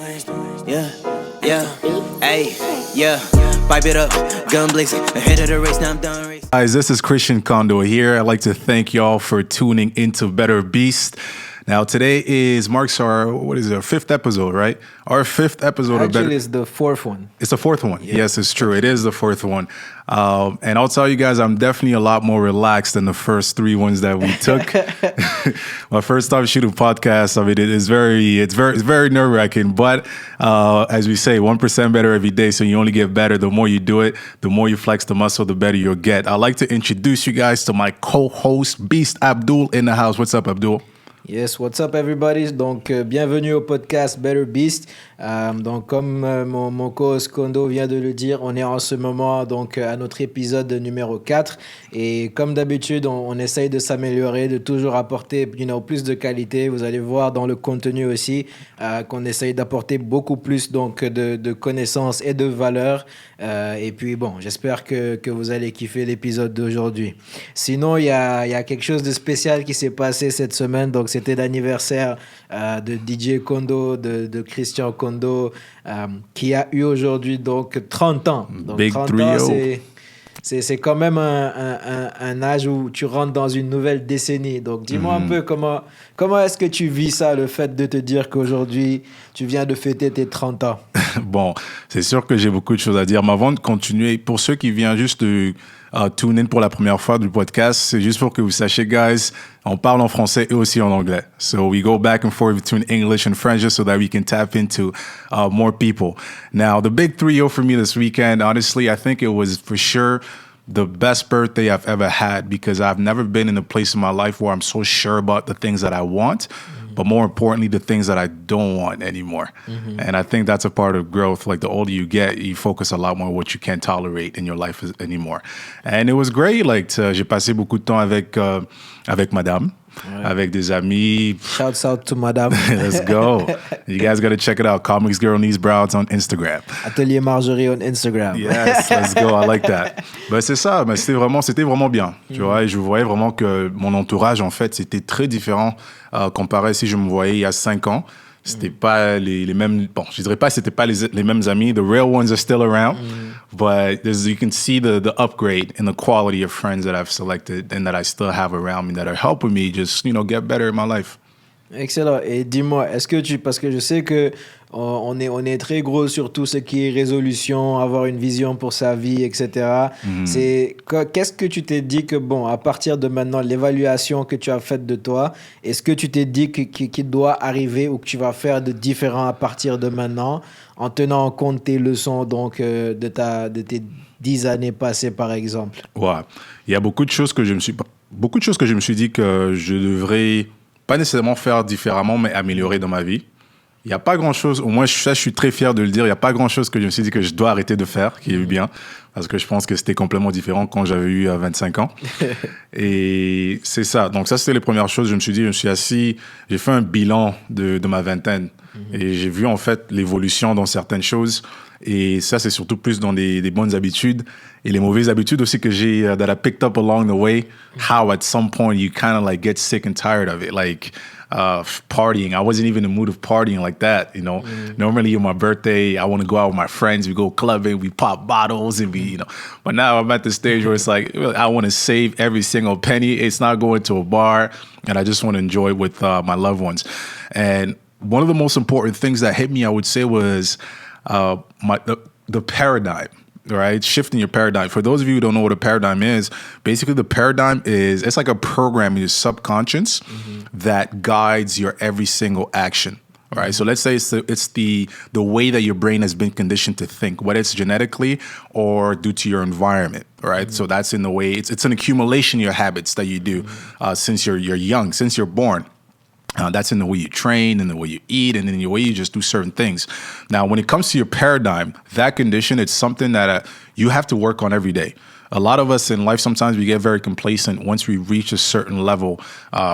Yeah, yeah, hey, yeah. Pipe it up, gun blazing, ahead of the race, now I'm done racing. Guys, this is Christian Kondo here. I'd like to thank y'all for tuning into Better Beast. Now, today marks our fifth episode, right? Our fifth episode of Better. Actually, it's the fourth one. It's the fourth one. Yeah. Yes, it's true. It is the fourth one. And I'll tell you guys, I'm definitely a lot more relaxed than the first three ones that we took. My first time shooting podcasts, I mean, it's very nerve-wracking. But as we say, 1% better every day. So you only get better. The more you do it, the more you flex the muscle, the better you'll get. I'd like to introduce you guys to my co-host, Beast Abdul, in the house. What's up, Abdul? Yes, what's up everybody? Donc, bienvenue au podcast Better Beast. Donc, comme mon co-host Kondo vient de le dire, on est en ce moment donc, à notre épisode numéro 4. Et comme d'habitude, on essaye de s'améliorer, de toujours apporter plus de qualité. Vous allez voir dans le contenu aussi qu'on essaye d'apporter beaucoup plus donc, de connaissances et de valeurs. Et puis bon, j'espère que vous allez kiffer l'épisode d'aujourd'hui. Sinon, il y a quelque chose de spécial qui s'est passé cette semaine. Donc, c'était l'anniversaire de DJ Kondo, de Christian Kondo, qui a eu aujourd'hui donc 30 ans. Donc, Big 30 3-0. ans, c'est quand même un âge où tu rentres dans une nouvelle décennie. Donc, dis-moi un peu comment est-ce que tu vis ça, le fait de te dire qu'aujourd'hui, tu viens de fêter tes 30 ans. Bon, c'est sûr que j'ai beaucoup de choses à dire. Mais avant de continuer, pour ceux qui viennent juste de tune in pour la première fois du podcast, c'est juste pour que vous sachiez, guys, on parle en français et aussi en anglais. So we go back and forth between English and French just so that we can tap into more people. Now, the big 3-0 for me this weekend, honestly, I think it was for sure the best birthday I've ever had because I've never been in a place in my life where I'm so sure about the things that I want, but more importantly, the things that I don't want anymore. And I think that's a part of growth. Like the older you get, you focus a lot more on what you can't tolerate in your life anymore. And it was great. Like j'ai passé beaucoup de temps avec madame. Ouais. Avec des amis. Shouts out to madame. Let's go. You guys got to check it out. Comics Girl Needs Brows on Instagram. Atelier Marjorie on Instagram. Yes, let's go. I like that. Ben, c'est ça. Ben, c'était vraiment bien. Tu vois, et je voyais vraiment que mon entourage, en fait, c'était très différent comparé si je me voyais il y a 5 ans. C'était pas les mêmes. Bon, je dirais pas que c'était pas les mêmes amis. The real ones are still around, but you can see the upgrade in the quality of friends that I've selected and that I still have around me that are helping me just get better in my life. Excellent. Et dis-moi, parce que je sais que on est très gros sur tout ce qui est résolution, avoir une vision pour sa vie, etc. Qu'est-ce que tu t'es dit que, bon, à partir de maintenant, l'évaluation que tu as faite de toi, est-ce que tu t'es dit qu'il doit arriver ou que tu vas faire de différent à partir de maintenant, en tenant en compte tes leçons donc, de tes 10 années passées, par exemple? Ouais. Il y a beaucoup de choses que je me suis dit que je devrais pas nécessairement faire différemment, mais améliorer dans ma vie. Il n'y a pas grand-chose, au moins je suis très fier de le dire, il n'y a pas grand-chose que je me suis dit que je dois arrêter de faire, qui est bien, parce que je pense que c'était complètement différent quand j'avais eu 25 ans. Et c'est ça. Donc ça, c'était les premières choses. Je me suis assis, j'ai fait un bilan de ma vingtaine. Et j'ai vu en fait l'évolution dans certaines choses. Et ça, c'est surtout plus dans des bonnes habitudes et les mauvaises habitudes aussi que j'ai, that I picked up along the way. How at some point you kind of like get sick and tired of it. Like, partying. I wasn't even in the mood of partying like that, Normally on my birthday, I want to go out with my friends. We go clubbing, we pop bottles, and But now I'm at the stage where it's like, I want to save every single penny. It's not going to a bar, and I just want to enjoy it with my loved ones. And one of the most important things that hit me, I would say, was the paradigm. Right? Shifting your paradigm. For those of you who don't know what a paradigm is, basically the paradigm it's like a program in your subconscious that guides your every single action. Right? So let's say it's the way that your brain has been conditioned to think, whether it's genetically or due to your environment. Right? So that's in the way, it's an accumulation of your habits that you do since you're young, since you're born. That's in the way you train, in the way you eat, and in the way you just do certain things. Now, when it comes to your paradigm, that condition, it's something that you have to work on every day. A lot of us in life, sometimes we get very complacent once we reach a certain level,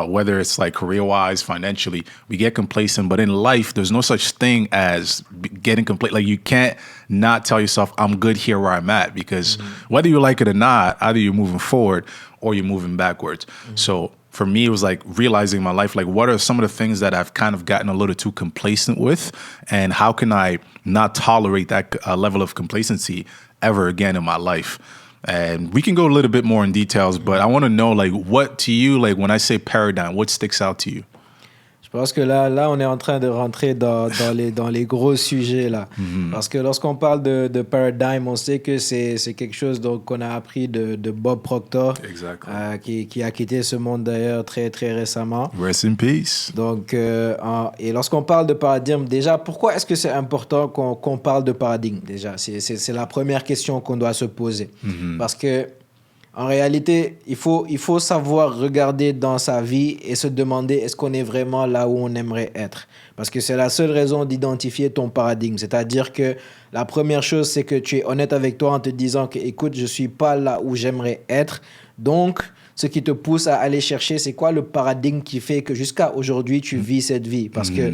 whether it's like career-wise, financially, we get complacent. But in life, there's no such thing as getting complacent. Like you can't not tell yourself, I'm good here where I'm at, because whether you like it or not, either you're moving forward or you're moving backwards. So for me, it was like realizing my life, like what are some of the things that I've kind of gotten a little too complacent with, and how can I not tolerate that level of complacency ever again in my life? And we can go a little bit more in details, but I want to know, like, what to you, like when I say paradigm, what sticks out to you? Je pense que là, on est en train de rentrer dans les gros sujets là. Parce que lorsqu'on parle de paradigm, on sait que c'est quelque chose donc, qu'on a appris de Bob Proctor, qui a quitté ce monde d'ailleurs très, très récemment. Rest in peace. Donc, et lorsqu'on parle de paradigme, déjà, pourquoi est-ce que c'est important qu'on parle de paradigme déjà? C'est la première question qu'on doit se poser. Parce que en réalité, il faut savoir regarder dans sa vie et se demander est-ce qu'on est vraiment là où on aimerait être. Parce que c'est la seule raison d'identifier ton paradigme. C'est-à-dire que la première chose, c'est que tu es honnête avec toi en te disant que, écoute, je ne suis pas là où j'aimerais être. Donc, ce qui te pousse à aller chercher, c'est quoi le paradigme qui fait que jusqu'à aujourd'hui, tu vis cette vie. Parce que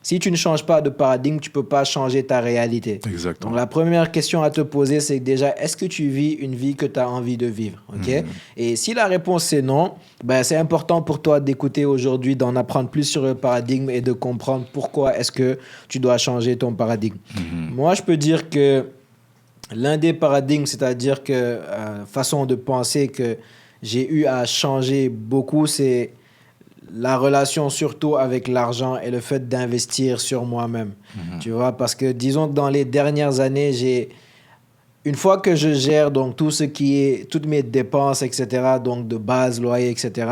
si tu ne changes pas de paradigme, tu ne peux pas changer ta réalité. Exactement. Donc, la première question à te poser, c'est déjà, est-ce que tu vis une vie que tu as envie de vivre? Okay? Et si la réponse c'est non, ben, c'est important pour toi d'écouter aujourd'hui, d'en apprendre plus sur le paradigme et de comprendre pourquoi est-ce que tu dois changer ton paradigme. Moi, je peux dire que l'un des paradigmes, c'est-à-dire que façon de penser que j'ai eu à changer beaucoup, c'est la relation surtout avec l'argent et le fait d'investir sur moi-même. Tu vois, parce que disons que dans les dernières années, une fois que je gère donc tout ce qui est, toutes mes dépenses, etc., donc de base, loyer, etc.,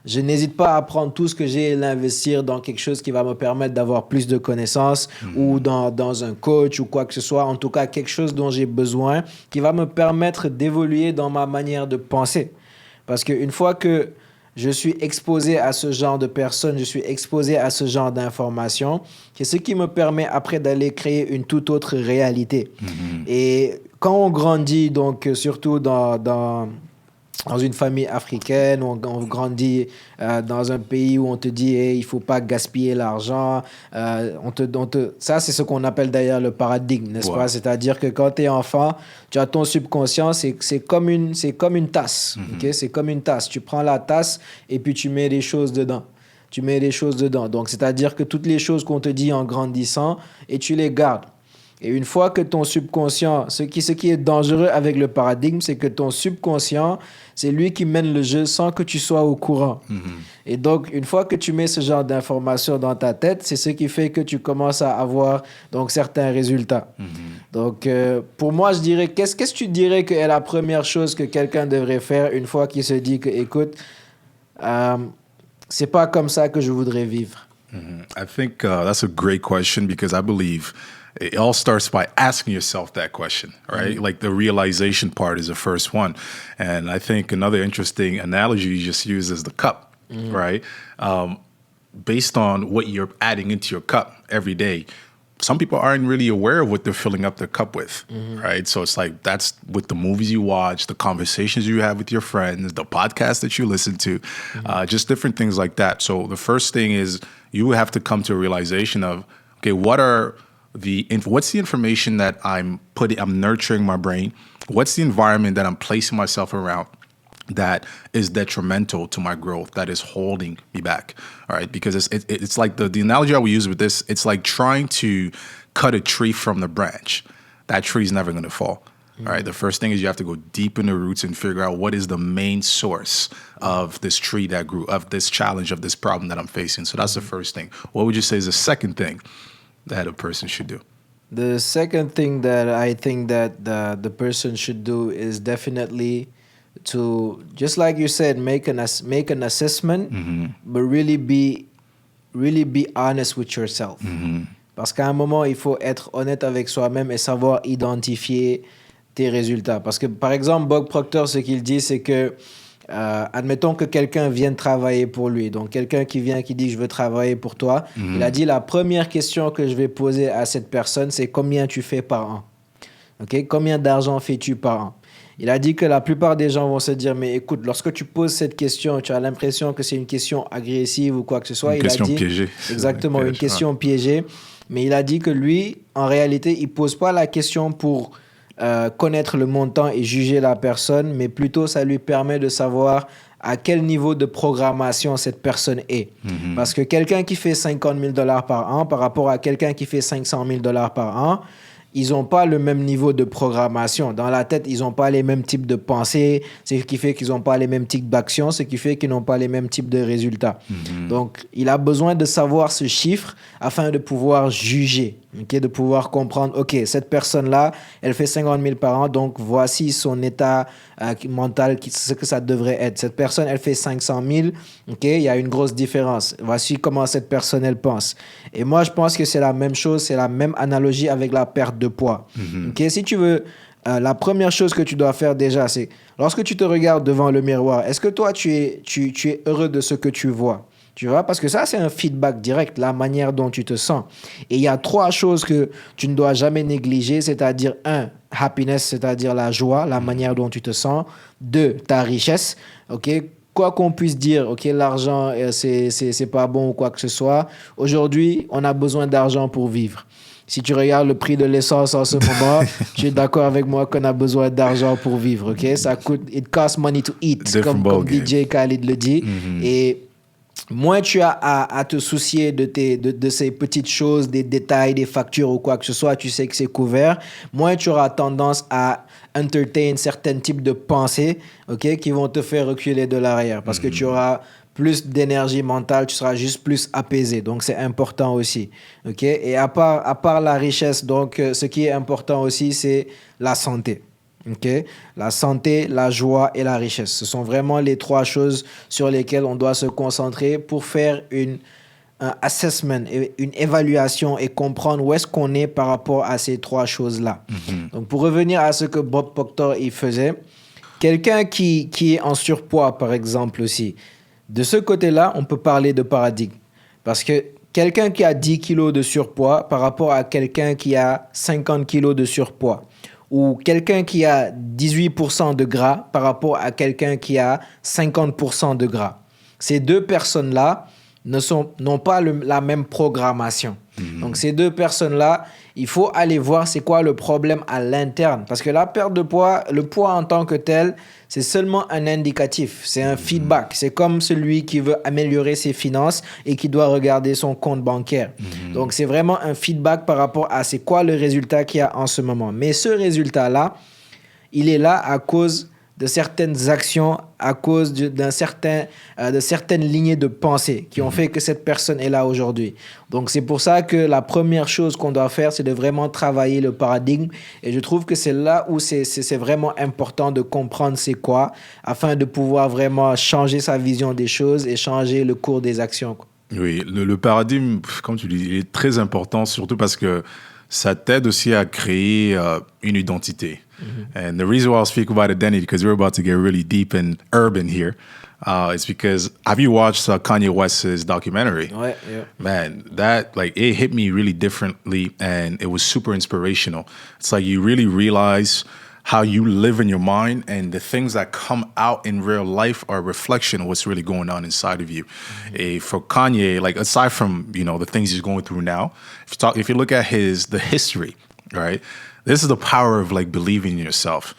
je n'hésite pas à prendre tout ce que j'ai et l'investir dans quelque chose qui va me permettre d'avoir plus de connaissances ou dans un coach ou quoi que ce soit. En tout cas, quelque chose dont j'ai besoin qui va me permettre d'évoluer dans ma manière de penser. Parce qu'une fois que je suis exposé à ce genre de personnes, je suis exposé à ce genre d'informations, c'est ce qui me permet après d'aller créer une toute autre réalité. Et quand on grandit, donc surtout dans une famille africaine, on grandit dans un pays où on te dit hey, il ne faut pas gaspiller l'argent. Ça, c'est ce qu'on appelle d'ailleurs le paradigme, n'est-ce pas? C'est-à-dire que quand tu es enfant, tu as ton subconscient, c'est comme une tasse. Okay? C'est comme une tasse. Tu prends la tasse et puis tu mets les choses dedans. Donc, c'est-à-dire que toutes les choses qu'on te dit en grandissant, et tu les gardes. Et une fois que ton subconscient, ce qui est dangereux avec le paradigme, c'est que ton subconscient, c'est lui qui mène le jeu sans que tu sois au courant. Et donc, une fois que tu mets ce genre d'informations dans ta tête, c'est ce qui fait que tu commences à avoir donc, certains résultats. Donc, pour moi, je dirais, qu'est-ce que tu dirais que est la première chose que quelqu'un devrait faire une fois qu'il se dit que, écoute, c'est pas comme ça que je voudrais vivre? I think that's a great question because I believe it all starts by asking yourself that question, right? Like the realization part is the first one. And I think another interesting analogy you just used is the cup, right? Based on what you're adding into your cup every day, some people aren't really aware of what they're filling up their cup with, right? So it's like that's with the movies you watch, the conversations you have with your friends, the podcasts that you listen to, just different things like that. So the first thing is you have to come to a realization of, okay, what's the information that I'm nurturing my brain? What's the environment that I'm placing myself around that is detrimental to my growth, that is holding me back? All right, because it's like the analogy I would use with this, it's like trying to cut a tree from the branch. That tree is never going to fall. All right, the first thing is you have to go deep in the roots and figure out what is the main source of this tree that grew, of this challenge, of this problem that I'm facing. So that's the first thing. What would you say is the second thing that a person should do? The second thing that I think that the person should do is definitely to, just like you said, make an assessment, but really be honest with yourself. Parce qu'à un moment, il faut être honnête avec soi-même et savoir identifier tes résultats. Parce que, par exemple, Bob Proctor, ce qu'il dit, c'est que admettons que quelqu'un vienne travailler pour lui. Donc, quelqu'un qui vient, qui dit « je veux travailler pour toi ». Il a dit « la première question que je vais poser à cette personne, c'est combien tu fais par an ?» Okay? Combien d'argent fais-tu par an? Il a dit que la plupart des gens vont se dire « mais écoute, lorsque tu poses cette question, tu as l'impression que c'est une question agressive ou quoi que ce soit. » Une question piégée. Exactement, une question piégée. Mais il a dit que lui, en réalité, il ne pose pas la question pour connaître le montant et juger la personne, mais plutôt ça lui permet de savoir à quel niveau de programmation cette personne est. Parce que quelqu'un qui fait 50 000 $ par an par rapport à quelqu'un qui fait 500 000 $ par an, ils n'ont pas le même niveau de programmation. Dans la tête, ils n'ont pas les mêmes types de pensées, ce qui fait qu'ils n'ont pas les mêmes types d'actions, ce qui fait qu'ils n'ont pas les mêmes types de résultats. Donc, il a besoin de savoir ce chiffre afin de pouvoir juger, de pouvoir comprendre, OK, cette personne-là, elle fait 50 000 par an, donc voici son état mental, ce que ça devrait être. Cette personne, elle fait 500 000, il y a une grosse différence. Voici comment cette personne, elle pense. Et moi, je pense que c'est la même chose, c'est la même analogie avec la perte de poids. Si tu veux, la première chose que tu dois faire déjà, c'est lorsque tu te regardes devant le miroir, est-ce que toi, tu es heureux de ce que tu vois? Tu vois, parce que ça, c'est un feedback direct, la manière dont tu te sens. Et il y a 3 choses que tu ne dois jamais négliger, c'est-à-dire 1, happiness, c'est-à-dire la joie, la manière dont tu te sens. 2, ta richesse, quoi qu'on puisse dire, l'argent, c'est pas bon ou quoi que ce soit. Aujourd'hui, on a besoin d'argent pour vivre. Si tu regardes le prix de l'essence en ce moment, tu es d'accord avec moi qu'on a besoin d'argent pour vivre, Ça coûte, it costs money to eat, comme DJ Khaled le dit. Et moins tu as à te soucier de ces petites choses, des détails, des factures ou quoi que ce soit, tu sais que c'est couvert, moins tu auras tendance à entertain certains types de pensées, qui vont te faire reculer de l'arrière parce que tu auras plus d'énergie mentale, tu seras juste plus apaisé. Donc, c'est important aussi. Et à part la richesse, donc, ce qui est important aussi, c'est la santé. La santé, la joie et la richesse. Ce sont vraiment les 3 choses sur lesquelles on doit se concentrer pour faire un assessment, une évaluation et comprendre où est-ce qu'on est par rapport à ces 3 choses-là. Donc, pour revenir à ce que Bob Proctor il faisait, quelqu'un qui est en surpoids, par exemple aussi, de ce côté-là, on peut parler de paradigme. Parce que quelqu'un qui a 10 kilos de surpoids par rapport à quelqu'un qui a 50 kilos de surpoids, ou quelqu'un qui a 18% de gras par rapport à quelqu'un qui a 50% de gras. Ces 2 personnes-là n'ont pas la même programmation. Donc, ces 2 personnes-là, il faut aller voir c'est quoi le problème à l'interne. Parce que la perte de poids, le poids en tant que tel, c'est seulement un indicatif, c'est un feedback. C'est comme celui qui veut améliorer ses finances et qui doit regarder son compte bancaire. Donc, c'est vraiment un feedback par rapport à c'est quoi le résultat qu'il y a en ce moment. Mais ce résultat-là, il est là à cause de certaines actions, à cause de certaines lignées de pensée qui ont fait que cette personne est là aujourd'hui. Donc, c'est pour ça que la première chose qu'on doit faire, c'est de vraiment travailler le paradigme. Et je trouve que c'est là où c'est vraiment important de comprendre c'est quoi, afin de pouvoir vraiment changer sa vision des choses et changer le cours des actions. Oui, le paradigme, comme tu dis, il est très important, surtout parce que ça t'aide aussi à créer une identité. And the reason why I'll speak about identity, because we're about to get really deep and urban here, is because have you watched Kanye West's documentary? Ouais, yeah. Man, that it hit me really differently, and it was super inspirational. It's like you really realize how you live in your mind, and the things that come out in real life are a reflection of what's really going on inside of you. And for Kanye, aside from the things he's going through now, if you look at the history, right? This is the power of believing in yourself.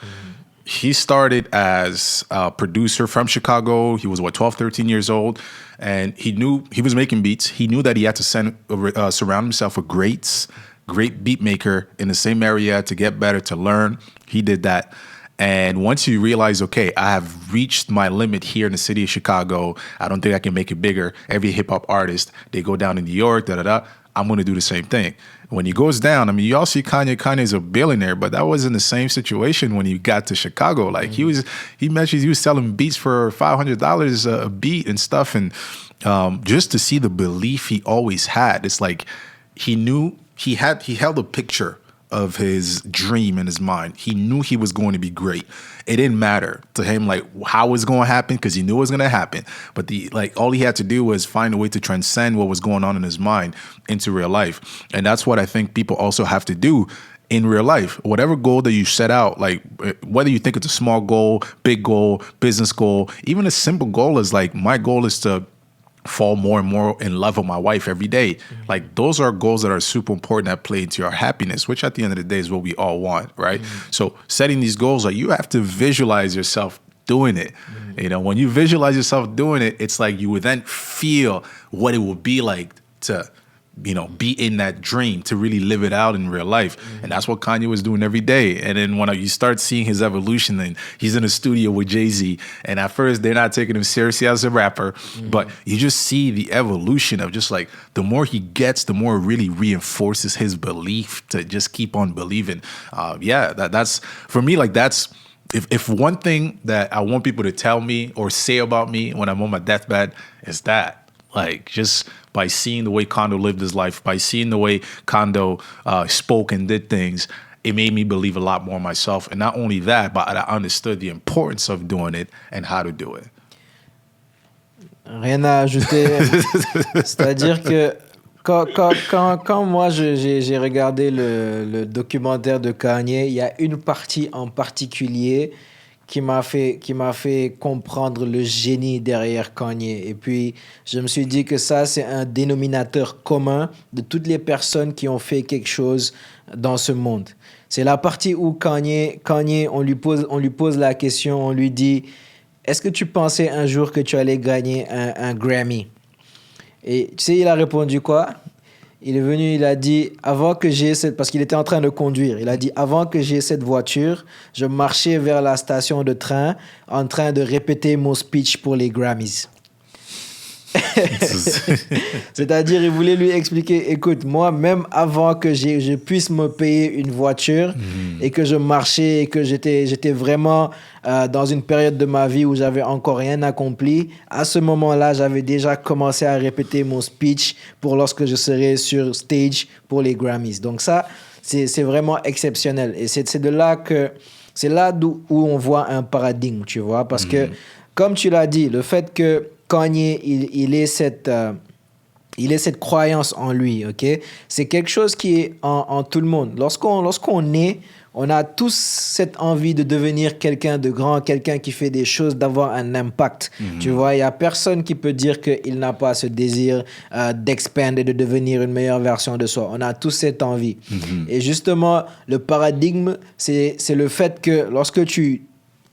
He started as a producer from Chicago. He was 12, 13 years old, and he knew he was making beats. He knew that he had to surround himself with great beat maker in the same area to get better, to learn. He did that. And once you realize, okay, I have reached my limit here in the city of Chicago, I don't think I can make it bigger. Every hip hop artist, they go down to New York, I'm going to do the same thing. When he goes down, you all see Kanye. Kanye's a billionaire, but that wasn't the same situation when he got to Chicago. He mentions he was selling beats for $500 a beat and stuff. And just to see the belief he always had, it's like he knew he held a picture of his dream in his mind. He knew he was going to be great. It didn't matter to him how it's going to happen, because he knew it was going to happen. But all he had to do was find a way to transcend what was going on in his mind into real life. And that's what I think people also have to do in real life. Whatever goal that you set out, whether you think it's a small goal, big goal, business goal, even a simple goal is my goal is to fall more and more in love with my wife every day. Like those are goals that are super important that play into your happiness, which at the end of the day is what we all want, right? So setting these goals, like you have to visualize yourself doing it. You know, when you visualize yourself doing it, it's like you would then feel what it would be like to, you know, be in that dream, to really live it out in real life. And that's what Kanye was doing every day. And then when you start seeing his evolution, and he's in the studio with Jay-Z, and at first they're not taking him seriously as a rapper, but you just see the evolution of just like the more he gets, the more it really reinforces his belief to just keep on believing. That's for me, like that's, if one thing that I want people to tell me or say about me when I'm on my deathbed is that, like, just by seeing the way Kondo lived his life, by seeing the way Kondo spoke and did things, it made me believe a lot more in myself. And not only that, but I understood the importance of doing it and how to do it. Rien à ajouter. C'est-à-dire que quand moi j'ai regardé le documentaire de Kanye, il y a une partie en particulier qui m'a fait comprendre le génie derrière Kanye. Et puis, je me suis dit que ça, c'est un dénominateur commun de toutes les personnes qui ont fait quelque chose dans ce monde. C'est la partie où Kanye, on lui pose la question, on lui dit « Est-ce que tu pensais un jour que tu allais gagner un Grammy ?» Et tu sais, il a répondu quoi ? Il est venu, il a dit, avant que j'ai parce qu'il était en train de conduire, il a dit, avant que j'ai cette voiture, je marchais vers la station de train en train de répéter mon speech pour les Grammys. C'est-à-dire, il voulait lui expliquer, écoute, moi, même avant que je puisse me payer une voiture et que je marchais et que j'étais vraiment dans une période de ma vie où j'avais encore rien accompli, à ce moment-là, j'avais déjà commencé à répéter mon speech pour lorsque je serai sur stage pour les Grammys. Donc ça, c'est vraiment exceptionnel. Et c'est là où on voit un paradigme, tu vois, parce que, comme tu l'as dit, le fait que Kanye, il ait cette croyance en lui, ok? C'est quelque chose qui est en tout le monde. Lorsqu'on naît, on a tous cette envie de devenir quelqu'un de grand, quelqu'un qui fait des choses, d'avoir un impact. Tu vois, il n'y a personne qui peut dire qu'il n'a pas ce désir d'expand et de devenir une meilleure version de soi. On a tous cette envie. Et justement, le paradigme, c'est le fait que lorsque tu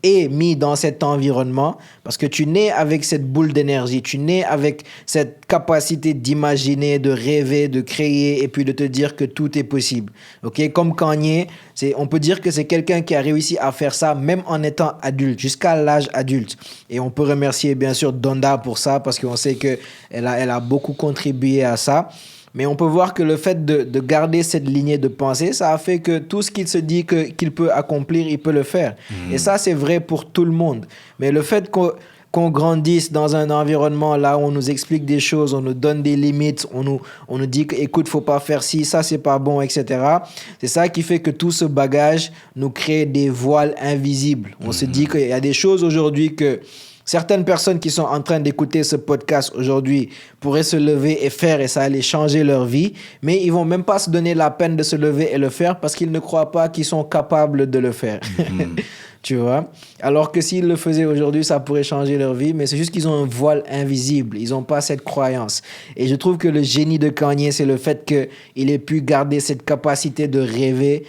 es mis dans cet environnement, parce que tu nais avec cette boule d'énergie, tu nais avec cette capacité d'imaginer, de rêver, de créer et puis de te dire que tout est possible. Okay? Comme Kanye, on peut dire que c'est quelqu'un qui a réussi à faire ça même en étant adulte, jusqu'à l'âge adulte. Et on peut remercier bien sûr Donda pour ça, parce qu'on sait qu'elle a beaucoup contribué à ça. Mais on peut voir que le fait de garder cette lignée de pensée, ça a fait que tout ce qu'il se dit qu'il peut accomplir, il peut le faire. Et ça, c'est vrai pour tout le monde. Mais le fait qu'on grandisse dans un environnement là où on nous explique des choses, on nous donne des limites, on nous dit que, écoute, faut pas faire ci, ça c'est pas bon, etc. C'est ça qui fait que tout ce bagage nous crée des voiles invisibles. On se dit qu'il y a des choses aujourd'hui que certaines personnes qui sont en train d'écouter ce podcast aujourd'hui pourraient se lever et faire, et ça allait changer leur vie, mais ils vont même pas se donner la peine de se lever et le faire parce qu'ils ne croient pas qu'ils sont capables de le faire. Tu vois? Alors que s'ils le faisaient aujourd'hui, ça pourrait changer leur vie, mais c'est juste qu'ils ont un voile invisible. Ils n'ont pas cette croyance. Et je trouve que le génie de Kanye, c'est le fait qu'il ait pu garder cette capacité de rêver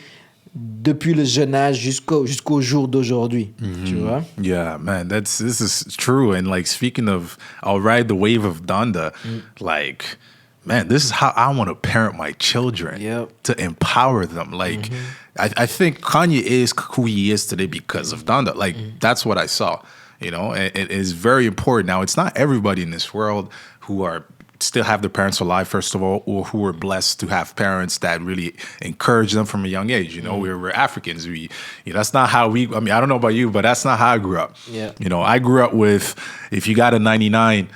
depuis le jeune âge jusqu'au jour d'aujourd'hui, tu vois? Yeah, man, this is true. And like, speaking of, I'll ride the wave of Donda, like, man, this is how I want to parent my children, to empower them. Like, I think Kanye is who he is today because of Donda. Like, that's what I saw, you know? It is very important. Now, it's not everybody in this world who are still have their parents alive, first of all, or who were blessed to have parents that really encourage them from a young age. You know, we're Africans. That's not how I mean, I don't know about you, but that's not how I grew up. Yeah. You know, I grew up with, if you got a 99%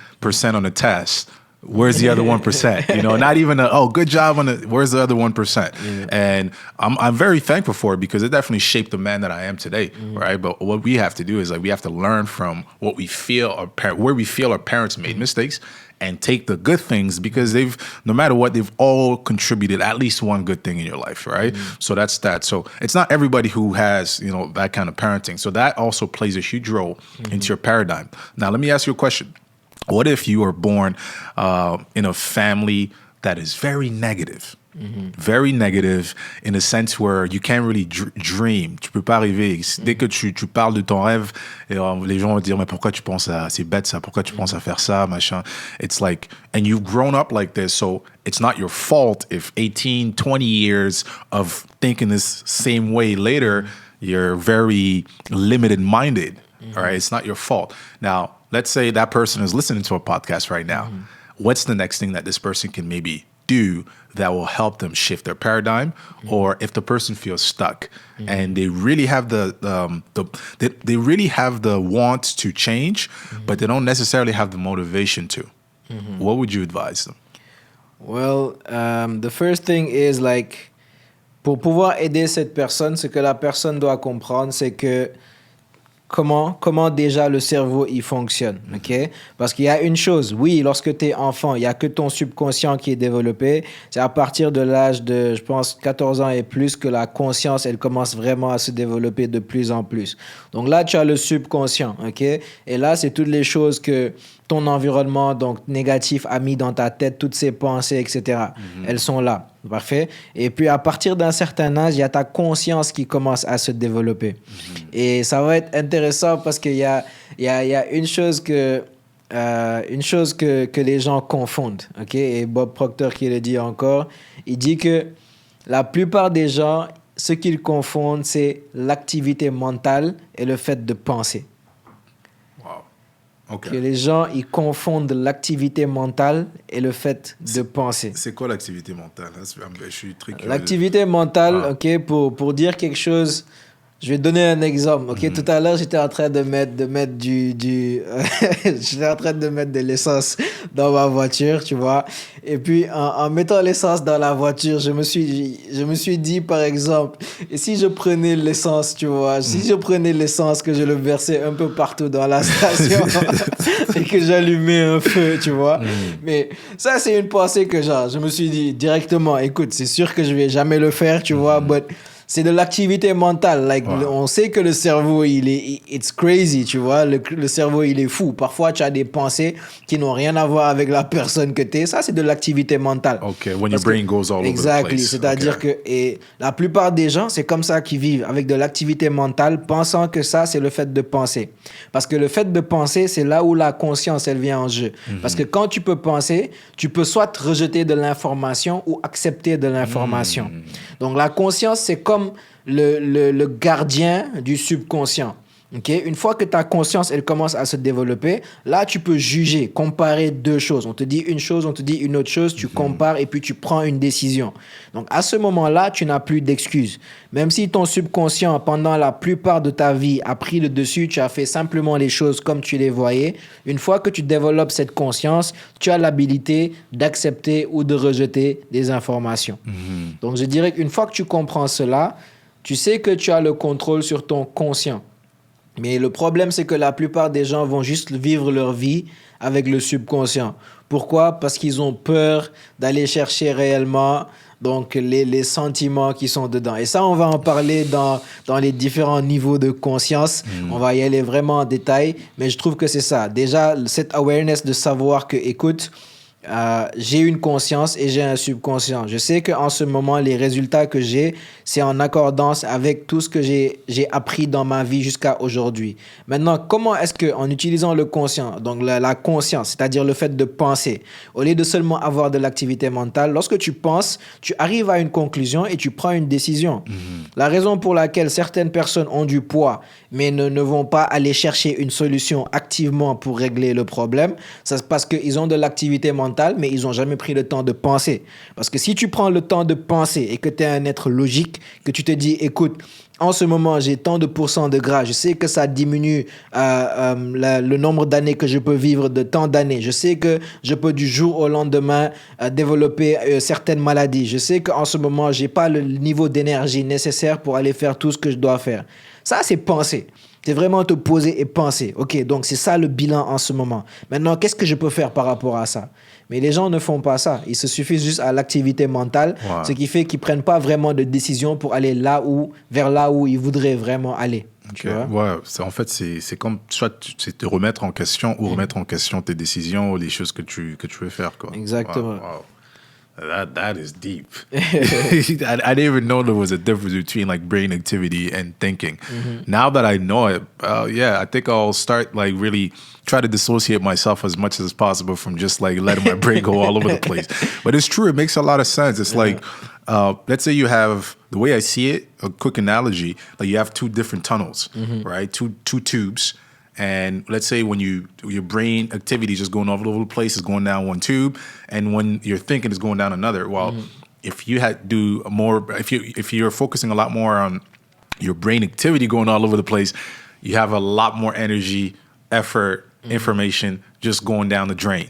on the test, where's the other 1%? You know, not even good job where's the other 1%? Yeah. And I'm very thankful for it because it definitely shaped the man that I am today, right? But what we have to do is, like, we have to learn from what we feel where we feel our parents made mistakes, and take the good things, because no matter what, they've all contributed at least one good thing in your life, right? So that's that. So it's not everybody who has, you know, that kind of parenting. So that also plays a huge role into your paradigm. Now, let me ask you a question. What if you are born in a family that is very negative? Very negative in a sense where you can't really dream. Tu peux pas rêver. Dès que tu parles de ton rêve, et, les gens vont dire mais pourquoi tu penses à c'est bête ça, pourquoi tu penses à faire ça, machin. It's like, and you've grown up like this, so it's not your fault if 18, 20 years of thinking this same way later, you're very limited minded. All right, it's not your fault. Now, let's say that person is listening to a podcast right now. What's the next thing that this person can maybe do that will help them shift their paradigm? Or if the person feels stuck and they really have they really have the want to change, but they don't necessarily have the motivation to, what would you advise them? Well, the first thing is like, pour pouvoir aider cette personne, ce que la personne doit comprendre, c'est que comment déjà le cerveau il fonctionne, ok? Parce qu'il y a une chose, oui, lorsque tu es enfant, il n'y a que ton subconscient qui est développé. C'est à partir de l'âge de, je pense, 14 ans et plus que la conscience, elle commence vraiment à se développer de plus en plus. Donc là, tu as le subconscient, ok? Et là, c'est toutes les choses que ton environnement donc négatif a mis dans ta tête, toutes ces pensées, etc. Elles sont là. Parfait. Et puis, à partir d'un certain âge, il y a ta conscience qui commence à se développer. Et ça va être intéressant parce qu'il y a une chose que les gens confondent. OK? Et Bob Proctor qui le dit encore, il dit que la plupart des gens, ce qu'ils confondent, c'est l'activité mentale et le fait de penser. Okay. Que les gens, ils confondent l'activité mentale et le fait de penser. C'est quoi l'activité mentale? Je suis très curieux. L'activité mentale, ok, pour dire quelque chose, je vais donner un exemple. Ok, tout à l'heure, j'étais en train de mettre j'étais en train de mettre de l'essence dans ma voiture, tu vois. Et puis, en mettant l'essence dans la voiture, je me suis dit, par exemple, et si je prenais l'essence, tu vois, si je prenais l'essence, que je le versais un peu partout dans la station et que j'allumais un feu, tu vois. Mais ça, c'est une pensée que je me suis dit directement, écoute, c'est sûr que je vais jamais le faire, tu vois, but c'est de l'activité mentale. Like, on sait que le cerveau, it's crazy, tu vois. Le cerveau, il est fou. Parfois, tu as des pensées qui n'ont rien à voir avec la personne que tu es. Ça, c'est de l'activité mentale. OK, when your brain goes all over the place. Exactly. C'est-à-dire que et la plupart des gens, c'est comme ça qu'ils vivent, avec de l'activité mentale, pensant que ça, c'est le fait de penser. Parce que le fait de penser, c'est là où la conscience, elle vient en jeu. Parce que quand tu peux penser, tu peux soit rejeter de l'information ou accepter de l'information. Donc, la conscience, c'est comme le gardien du subconscient. Okay? Une fois que ta conscience, elle commence à se développer, là, tu peux juger, comparer deux choses. On te dit une chose, on te dit une autre chose, tu compares et puis tu prends une décision. Donc, à ce moment-là, tu n'as plus d'excuses. Même si ton subconscient, pendant la plupart de ta vie, a pris le dessus, tu as fait simplement les choses comme tu les voyais. Une fois que tu développes cette conscience, tu as l'habilité d'accepter ou de rejeter des informations. Donc, je dirais qu'une fois que tu comprends cela, tu sais que tu as le contrôle sur ton conscient. Mais le problème, c'est que la plupart des gens vont juste vivre leur vie avec le subconscient. Pourquoi? Parce qu'ils ont peur d'aller chercher réellement donc les sentiments qui sont dedans. Et ça, on va en parler dans les différents niveaux de conscience. On va y aller vraiment en détail. Mais je trouve que c'est ça. Déjà, cette awareness de savoir que, écoute, j'ai une conscience et j'ai un subconscient. Je sais qu'en ce moment, les résultats que j'ai, c'est en accordance avec tout ce que j'ai appris dans ma vie jusqu'à aujourd'hui. Maintenant, comment est-ce qu'en utilisant le conscient, donc la conscience, c'est-à-dire le fait de penser, au lieu de seulement avoir de l'activité mentale, lorsque tu penses, tu arrives à une conclusion et tu prends une décision. La raison pour laquelle certaines personnes ont du poids, mais ne vont pas aller chercher une solution activement pour régler le problème, c'est parce qu'ils ont de l'activité mentale, mais ils n'ont jamais pris le temps de penser. Parce que si tu prends le temps de penser et que tu es un être logique, que tu te dis, écoute, en ce moment, j'ai tant de pourcents de gras, je sais que ça diminue le nombre d'années que je peux vivre, de tant d'années. Je sais que je peux du jour au lendemain développer certaines maladies. Je sais qu'en ce moment, je n'ai pas le niveau d'énergie nécessaire pour aller faire tout ce que je dois faire. Ça, c'est penser. C'est vraiment te poser et penser. OK, donc c'est ça le bilan en ce moment. Maintenant, qu'est-ce que je peux faire par rapport à ça? Mais les gens ne font pas ça. Ils se suffisent juste à l'activité mentale, ce qui fait qu'ils ne prennent pas vraiment de décision pour aller vers là où ils voudraient vraiment aller. Tu Ok. vois? Ouais, c'est comme soit c'est te remettre en question ou remettre en question tes décisions ou les choses que tu veux faire, quoi. Exactement. Wow. That is deep. I didn't even know there was a difference between like brain activity and thinking. Now that I know it, yeah, I think I'll start like really try to dissociate myself as much as possible from just like letting my brain go all over the place. But it's true; it makes a lot of sense. It's like, let's say you have the way I see it, a quick analogy, like you have two different tunnels, right? Two tubes. And let's say when your brain activity is just going all over the place, is going down one tube, and when you're thinking is going down another. Well, if you had do more, if you're focusing a lot more on your brain activity going all over the place, you have a lot more energy, effort, information just going down the drain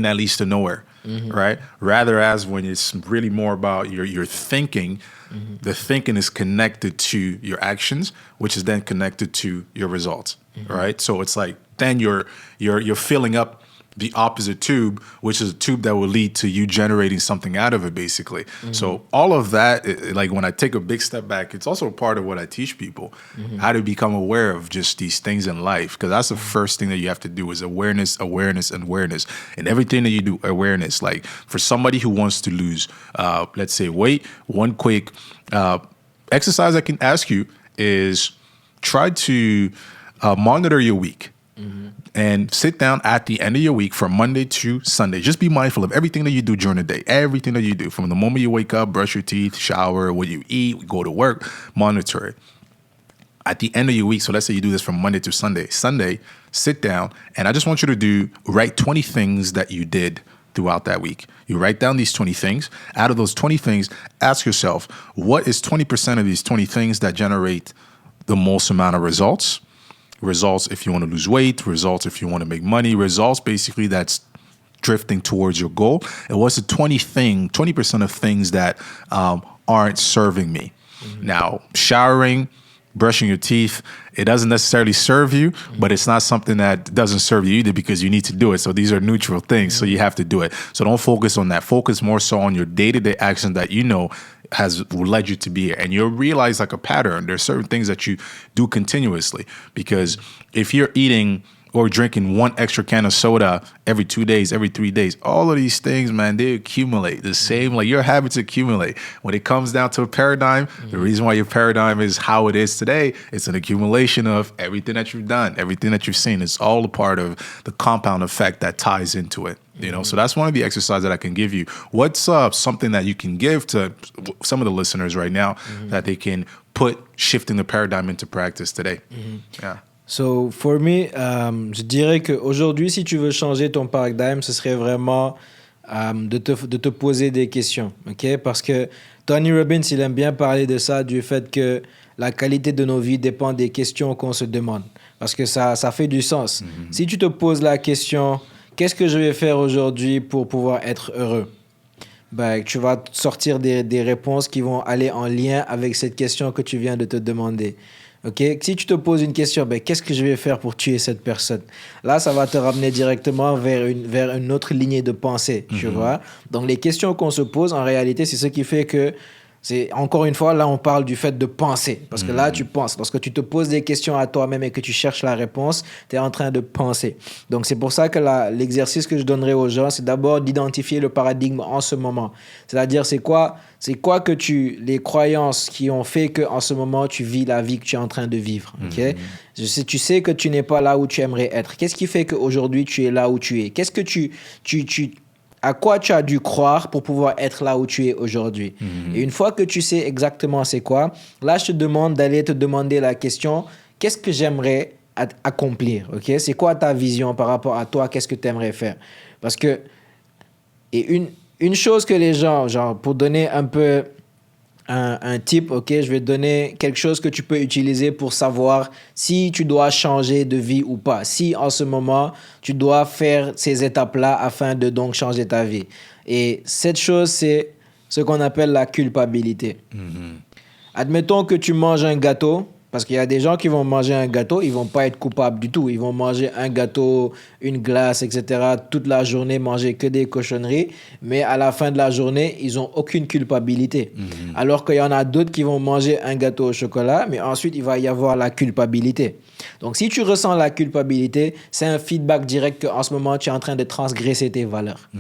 that leads to nowhere, right? Rather as when it's really more about your thinking. The thinking is connected to your actions, which is then connected to your results, right? So it's like then you're filling up the opposite tube, which is a tube that will lead to you generating something out of it, basically. So all of that, like when I take a big step back, it's also a part of what I teach people, how to become aware of just these things in life, because that's the first thing that you have to do is awareness, awareness, and awareness. And everything that you do, awareness. Like for somebody who wants to lose, let's say weight, one quick exercise I can ask you is try to monitor your week. And sit down at the end of your week from Monday to Sunday. Just be mindful of everything that you do during the day. Everything that you do from the moment you wake up, brush your teeth, shower, what you eat, go to work, monitor it. At the end of your week, so let's say you do this from Monday to Sunday. Sunday, sit down, and I just want you to write 20 things that you did throughout that week. You write down these 20 things. Out of those 20 things, ask yourself, what is 20% of these 20 things that generate the most amount of results? Results if you want to lose weight, results if you want to make money, results basically that's drifting towards your goal. And what's the 20% of things that aren't serving me? Now, showering, brushing your teeth, it doesn't necessarily serve you, but it's not something that doesn't serve you either because you need to do it. So these are neutral things, so you have to do it. So don't focus on that. Focus more so on your day-to-day action that you know has led you to be here. And you'll realize like a pattern. There's certain things that you do continuously, because if you're eating or drinking one extra can of soda every 2 days, every 3 days, all of these things, man, they accumulate. The same, like your habits accumulate. When it comes down to a paradigm, the reason why your paradigm is how it is today, it's an accumulation of everything that you've done, everything that you've seen. It's all a part of the compound effect that ties into it. You know, so that's one of the exercises that I can give you. What's something that you can give to some of the listeners right now that they can put shifting the paradigm into practice today? Yeah. So, for me, je dirais qu'aujourd'hui, si tu veux changer ton paradigme, ce serait vraiment de te poser des questions, ok? Parce que Tony Robbins, il aime bien parler de ça, du fait que la qualité de nos vies dépend des questions qu'on se demande. Parce que ça fait du sens. Si tu te poses la question, qu'est-ce que je vais faire aujourd'hui pour pouvoir être heureux? Ben, tu vas sortir des réponses qui vont aller en lien avec cette question que tu viens de te demander. Okay? Si tu te poses une question, ben, qu'est-ce que je vais faire pour tuer cette personne? Là, ça va te ramener directement vers une autre lignée de pensée, tu vois? Donc, les questions qu'on se pose, en réalité, c'est ce qui fait que encore une fois, là, on parle du fait de penser. Parce que là, tu penses. Lorsque tu te poses des questions à toi-même et que tu cherches la réponse, tu es en train de penser. Donc, c'est pour ça que l'exercice que je donnerai aux gens, c'est d'abord d'identifier le paradigme en ce moment. C'est-à-dire, c'est quoi que les croyances qui ont fait qu'en ce moment, tu vis la vie que tu es en train de vivre. Okay? Tu sais que tu n'es pas là où tu aimerais être. Qu'est-ce qui fait qu'aujourd'hui, tu es là où tu es? Qu'est-ce que à quoi tu as dû croire pour pouvoir être là où tu es aujourd'hui. Et une fois que tu sais exactement c'est quoi, là, je te demande d'aller te demander la question, qu'est-ce que j'aimerais accomplir? Okay? C'est quoi ta vision par rapport à toi? Qu'est-ce que tu aimerais faire? Parce que, et une chose que les gens, genre, pour donner un peu un tip, ok, je vais te donner quelque chose que tu peux utiliser pour savoir si tu dois changer de vie ou pas. Si en ce moment, tu dois faire ces étapes-là afin de donc changer ta vie. Et cette chose, c'est ce qu'on appelle la culpabilité. Admettons que tu manges un gâteau Parce qu'il y a des gens qui vont manger un gâteau, ils vont pas être coupables du tout. Ils vont manger un gâteau, une glace, etc. toute la journée, manger que des cochonneries. Mais à la fin de la journée, ils ont aucune culpabilité. Alors qu'il y en a d'autres qui vont manger un gâteau au chocolat, mais ensuite, il va y avoir la culpabilité. Donc, si tu ressens la culpabilité, c'est un feedback direct qu'en ce moment, tu es en train de transgresser tes valeurs.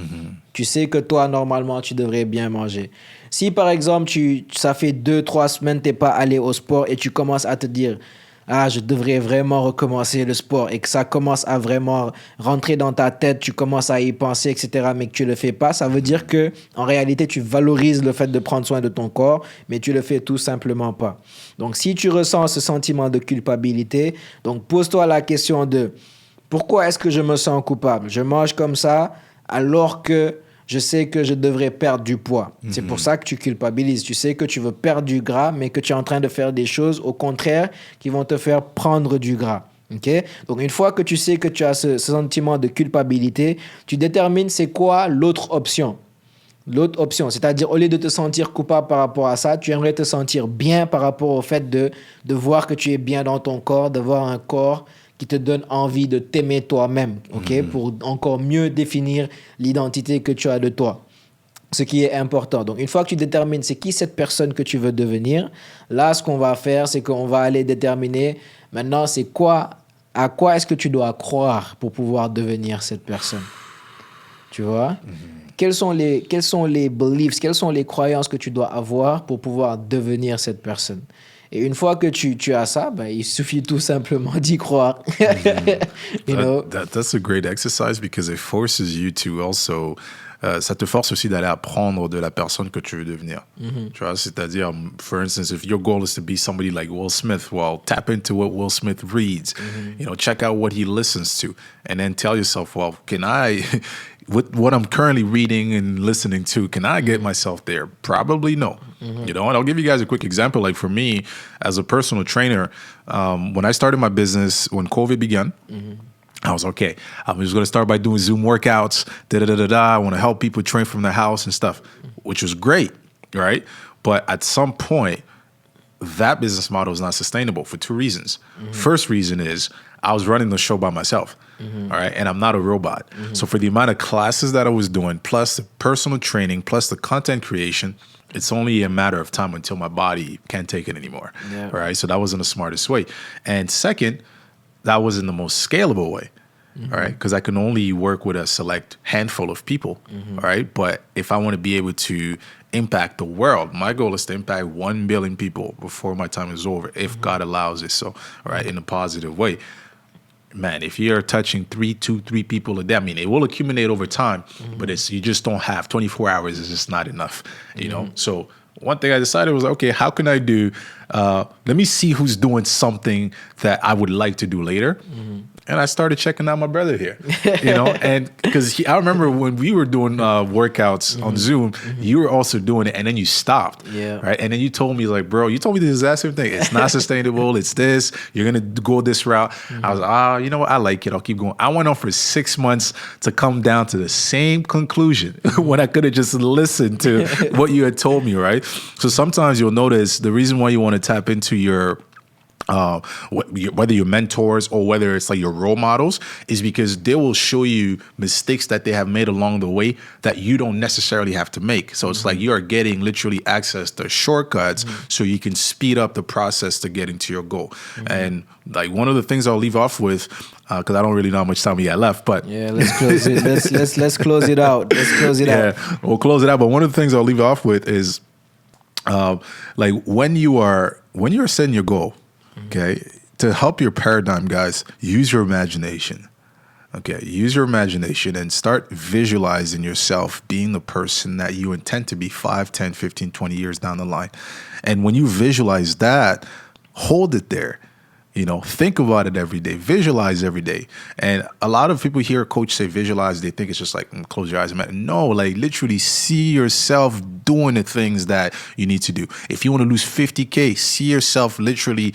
Tu sais que toi, normalement, tu devrais bien manger. Si, par exemple, ça fait 2-3 semaines que tu n'es pas allé au sport et tu commences à te dire « Ah, je devrais vraiment recommencer le sport » et que ça commence à vraiment rentrer dans ta tête, tu commences à y penser, etc., mais que tu ne le fais pas, ça veut dire que en réalité, tu valorises le fait de prendre soin de ton corps, mais tu le fais tout simplement pas. Donc, si tu ressens ce sentiment de culpabilité, donc pose-toi la question de « Pourquoi est-ce que je me sens coupable? Je mange comme ça alors que je sais que je devrais perdre du poids. » C'est pour ça que tu culpabilises. Tu sais que tu veux perdre du gras, mais que tu es en train de faire des choses, au contraire, qui vont te faire prendre du gras. Okay? Donc, une fois que tu sais que tu as ce sentiment de culpabilité, tu détermines c'est quoi l'autre option. L'autre option, c'est-à-dire au lieu de te sentir coupable par rapport à ça, tu aimerais te sentir bien par rapport au fait de voir que tu es bien dans ton corps, d'avoir un corps qui te donne envie de t'aimer toi-même, ok, pour encore mieux définir l'identité que tu as de toi. Ce qui est important. Donc, une fois que tu détermines c'est qui cette personne que tu veux devenir, là, ce qu'on va faire, c'est qu'on va aller déterminer maintenant c'est quoi, à quoi est-ce que tu dois croire pour pouvoir devenir cette personne. Tu vois? Quels sont les beliefs, quelles sont les croyances que tu dois avoir pour pouvoir devenir cette personne? Et une fois que tu as ça, ben, il suffit tout simplement d'y croire. You know? That's a great exercise because it forces you to also... ça te force aussi d'aller apprendre de la personne que tu veux devenir. Tu vois, c'est-à-dire, for instance, if your goal is to be somebody like Will Smith, well, tap into what Will Smith reads. You know, check out what he listens to, and then tell yourself, well, can I... with what I'm currently reading and listening to, can I get myself there? Probably no. You know, and I'll give you guys a quick example. Like for me, as a personal trainer, when I started my business, when COVID began, I was okay. I'm just going to start by doing Zoom workouts. I want to help people train from their house and stuff, which was great, right? But at some point, that business model is not sustainable for two reasons. First reason is I was running the show by myself, all right? And I'm not a robot. So for the amount of classes that I was doing, plus the personal training, plus the content creation, it's only a matter of time until my body can't take it anymore, all right? So that wasn't the smartest way. And second, that wasn't the most scalable way, all right? Because I can only work with a select handful of people, all right? But if I want to be able to impact the world, my goal is to impact 1 billion people before my time is over, if God allows it so, all right, in a positive way. Man, if you're touching three people a day, I mean, it will accumulate over time, but you just don't have 24 hours is just not enough, you know? So one thing I decided was, okay, how can I do, let me see who's doing something that I would like to do later. And I started checking out my brother here, you know, and because I remember when we were doing workouts on Zoom, you were also doing it and then you stopped, right? And then you told me like, bro, you told me the exact same thing. It's not sustainable. It's this, you're going to go this route. I was like, you know what? I like it. I'll keep going. I went on for 6 months to come down to the same conclusion when I could have just listened to what you had told me, right? So sometimes you'll notice the reason why you want to tap into your whether your mentors or whether it's like your role models is because they will show you mistakes that they have made along the way that you don't necessarily have to make. So it's like you are getting literally access to shortcuts so you can speed up the process to getting to your goal. And like one of the things I'll leave off with, because I don't really know how much time we got left, but yeah, let's close it. Let's close it out. Let's close it out. Yeah, we'll close it out. But one of the things I'll leave off with is like when you're setting your goal. Okay, to help your paradigm, guys, use your imagination. Okay, use your imagination and start visualizing yourself being the person that you intend to be 5, 10, 15, 20 years down the line. And when you visualize that, hold it there. You know, think about it every day. Visualize every day. And a lot of people hear a coach say visualize, they think it's just like close your eyes. No, like literally see yourself doing the things that you need to do. If you want to lose 50K, see yourself literally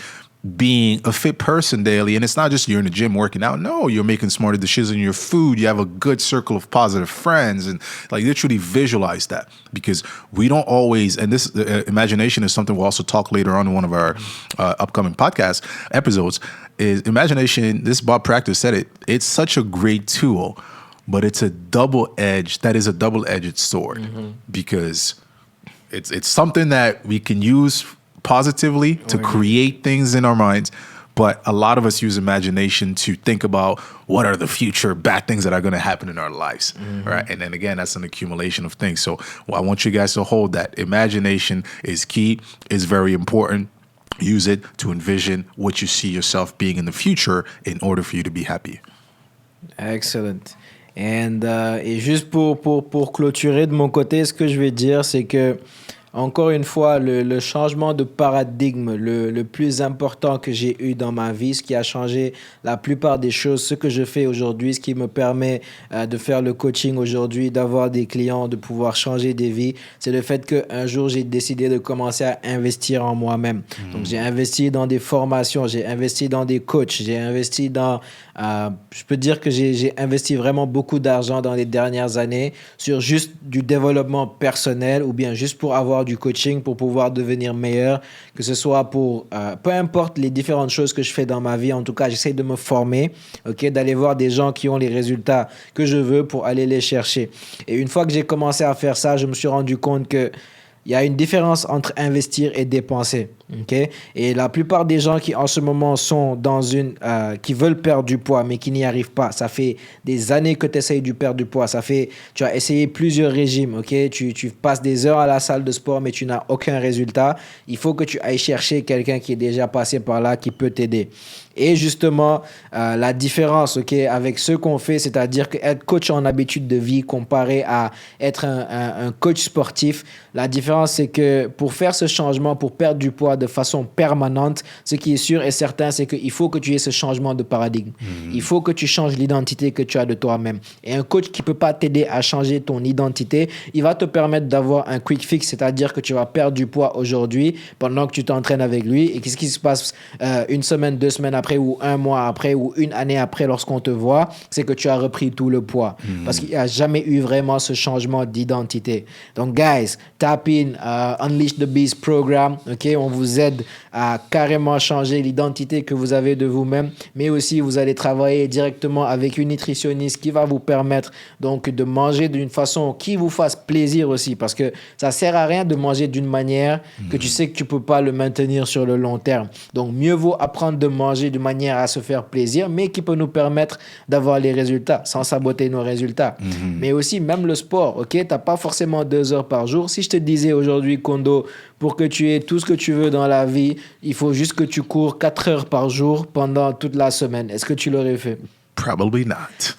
being a fit person daily. And it's not just you're in the gym working out. No, you're making smarter decisions in your food. You have a good circle of positive friends, and like literally visualize that, because we don't always, and this imagination is something we'll also talk later on in one of our upcoming podcast episodes, is imagination. This Bob Proctor said it. It's such a great tool, but it's a double-edged sword, because it's something that we can use positively to create things in our minds, but a lot of us use imagination to think about what are the future bad things that are going to happen in our lives, right? And then again, that's an accumulation of things. So I want you guys to hold that imagination is key, is very important. Use it to envision what you see yourself being in the future in order for you to be happy. Excellent. Et juste pour clôturer de mon côté, ce que je vais dire, c'est que, encore une fois, le changement de paradigme, le plus important que j'ai eu dans ma vie, ce qui a changé la plupart des choses, ce que je fais aujourd'hui, ce qui me permet de faire le coaching aujourd'hui, d'avoir des clients, de pouvoir changer des vies, c'est le fait qu'un jour, j'ai décidé de commencer à investir en moi-même. Donc, j'ai investi dans des formations, j'ai investi dans des coachs, j'ai investi dans... je peux dire que j'ai investi vraiment beaucoup d'argent dans les dernières années sur juste du développement personnel, ou bien juste pour avoir du coaching pour pouvoir devenir meilleur, que ce soit pour peu importe les différentes choses que je fais dans ma vie. En tout cas, j'essaie de me former, d'aller voir des gens qui ont les résultats que je veux pour aller les chercher. Et une fois que j'ai commencé à faire ça, je me suis rendu compte que il y a une différence entre investir et dépenser. Et la plupart des gens qui en ce moment sont dans qui veulent perdre du poids mais qui n'y arrivent pas, ça fait des années que tu essayes de perdre du poids, tu as essayé plusieurs régimes, tu passes des heures à la salle de sport mais tu n'as aucun résultat. Il faut que tu ailles chercher quelqu'un qui est déjà passé par là, qui peut t'aider. Et justement, la différence avec ce qu'on fait, c'est-à-dire qu'être coach en habitude de vie comparé à être un coach sportif, la différence, c'est que pour faire ce changement, pour perdre du poids de façon permanente, ce qui est sûr et certain, c'est qu'il faut que tu aies ce changement de paradigme. Il faut que tu changes l'identité que tu as de toi-même. Et un coach qui ne peut pas t'aider à changer ton identité, il va te permettre d'avoir un quick fix, c'est-à-dire que tu vas perdre du poids aujourd'hui pendant que tu t'entraînes avec lui. Et qu'est-ce qui se passe une semaine, 2 semaines après, ou un mois après, ou une année après, lorsqu'on te voit, c'est que tu as repris tout le poids. Parce qu'il n'y a jamais eu vraiment ce changement d'identité. Donc, guys, tap in, Unleash the Beast Program. On vous aide à carrément changer l'identité que vous avez de vous-même, mais aussi vous allez travailler directement avec une nutritionniste qui va vous permettre donc de manger d'une façon qui vous fasse plaisir aussi, parce que ça sert à rien de manger d'une manière que tu sais que tu peux pas le maintenir sur le long terme. Donc mieux vaut apprendre de manger de manière à se faire plaisir, mais qui peut nous permettre d'avoir les résultats sans saboter nos résultats. Mais aussi même le sport, t'as pas forcément 2 heures par jour. Si je te disais aujourd'hui, Kondo, pour que tu aies tout ce que tu veux dans la vie, il faut juste que tu cours 4 heures par jour pendant toute la semaine. Est-ce que tu l'aurais fait? Probably not.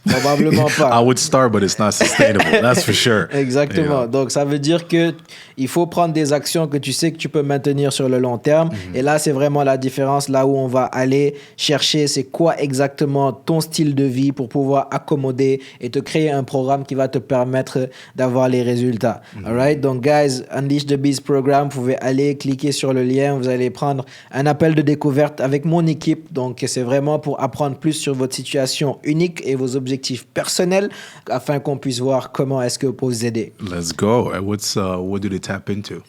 Probablement pas. I would start, but it's not sustainable. That's for sure. Exactement. Donc, ça veut dire que il faut prendre des actions que tu sais que tu peux maintenir sur le long terme. Et là, c'est vraiment la différence. Là où on va aller chercher, c'est quoi exactement ton style de vie pour pouvoir accommoder et te créer un programme qui va te permettre d'avoir les résultats. All right? Donc, guys, Unleash the Beast Program, vous pouvez aller cliquer sur le lien. Vous allez prendre un appel de découverte avec mon équipe. Donc, c'est vraiment pour apprendre plus sur votre situation unique et vos objectifs personnels afin qu'on puisse voir comment est-ce que vous pouvez vous aider. Let's go. What do they tap into?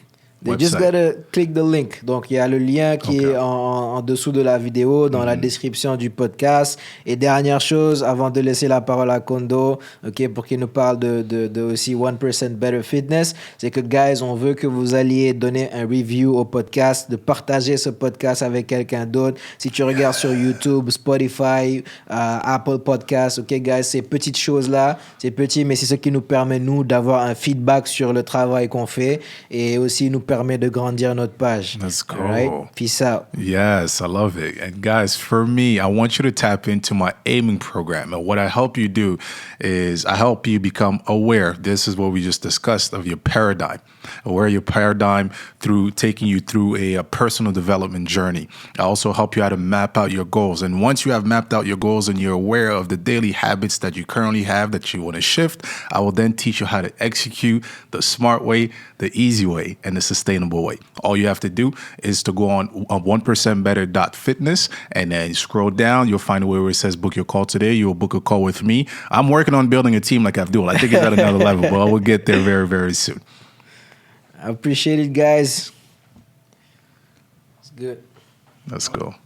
They just gotta click the link. Donc, il y a le lien qui est en dessous de la vidéo, dans la description du podcast. Et dernière chose, avant de laisser la parole à Kondo, pour qu'il nous parle de aussi 1% Better Fitness, c'est que, guys, on veut que vous alliez donner un review au podcast, de partager ce podcast avec quelqu'un d'autre. Si tu regardes sur YouTube, Spotify, Apple Podcasts, guys, ces petites choses-là, c'est petit, mais c'est ce qui nous permet, nous, d'avoir un feedback sur le travail qu'on fait et aussi nous permet de grandir notre page. Let's go. All right? Peace out. Yes, I love it. And guys, for me, I want you to tap into my aiming program. And what I help you do is I help you become aware. This is what we just discussed, of your paradigm. Aware of your paradigm through taking you through a personal development journey. I also help you how to map out your goals. And once you have mapped out your goals and you're aware of the daily habits that you currently have that you want to shift, I will then teach you how to execute the smart way, the easy way, and the sustainable way. All you have to do is to go on 1percentbetter.fitness and then scroll down. You'll find where it says book your call today. You'll book a call with me. I'm working on building a team like Abdul. I think it's at another level, but I will get there very, very soon. I appreciate it, guys. It's good. Let's go.